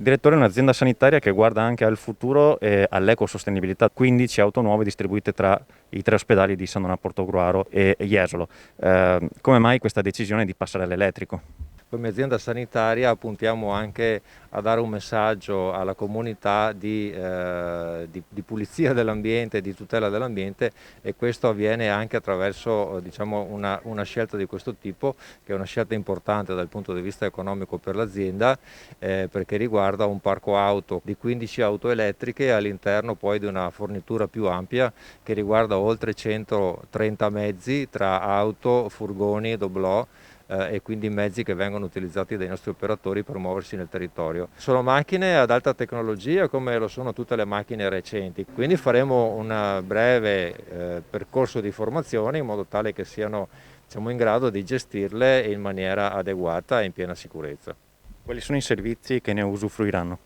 Direttore, è un'azienda sanitaria che guarda anche al futuro e all'ecosostenibilità, 15 auto nuove distribuite tra i 3 ospedali di San Donato Portogruaro e Jesolo. Come mai questa decisione di passare all'elettrico? Come azienda sanitaria puntiamo anche a dare un messaggio alla comunità di pulizia dell'ambiente, di tutela dell'ambiente, e questo avviene anche attraverso diciamo, una scelta di questo tipo, che è una scelta importante dal punto di vista economico per l'azienda, perché riguarda un parco auto di 15 auto elettriche all'interno poi di una fornitura più ampia che riguarda oltre 130 mezzi tra auto, furgoni, doblò, e quindi mezzi che vengono utilizzati dai nostri operatori per muoversi nel territorio. Sono macchine ad alta tecnologia come lo sono tutte le macchine recenti, quindi faremo un breve percorso di formazione in modo tale che siano in grado di gestirle in maniera adeguata e in piena sicurezza. Quali sono i servizi che ne usufruiranno?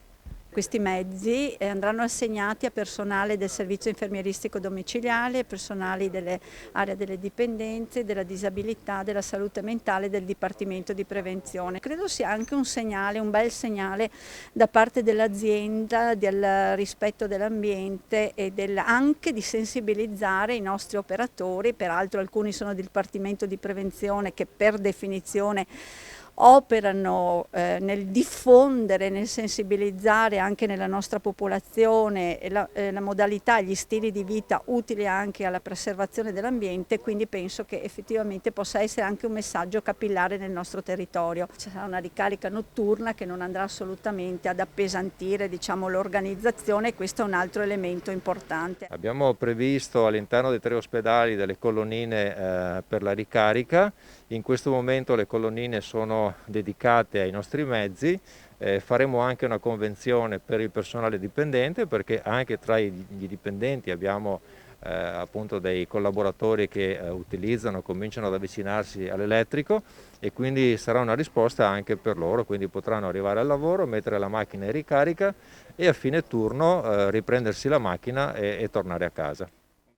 Questi mezzi andranno assegnati a personale del servizio infermieristico domiciliare, personali delle aree delle dipendenze, della disabilità, della salute mentale, del Dipartimento di Prevenzione. Credo sia anche un segnale, un bel segnale da parte dell'azienda del rispetto dell'ambiente e anche di sensibilizzare i nostri operatori. Peraltro alcuni sono del Dipartimento di Prevenzione che per definizione operano nel diffondere, nel sensibilizzare anche nella nostra popolazione la modalità e gli stili di vita utili anche alla preservazione dell'ambiente, quindi penso che effettivamente possa essere anche un messaggio capillare nel nostro territorio. Ci sarà una ricarica notturna che non andrà assolutamente ad appesantire, diciamo, l'organizzazione, e questo è un altro elemento importante. Abbiamo previsto all'interno dei 3 ospedali delle colonnine per la ricarica. In questo momento le colonnine sono dedicate ai nostri mezzi. Faremo anche una convenzione per il personale dipendente, perché anche tra i dipendenti abbiamo appunto dei collaboratori che cominciano ad avvicinarsi all'elettrico, e quindi sarà una risposta anche per loro, quindi potranno arrivare al lavoro, mettere la macchina in ricarica e a fine turno riprendersi la macchina e tornare a casa.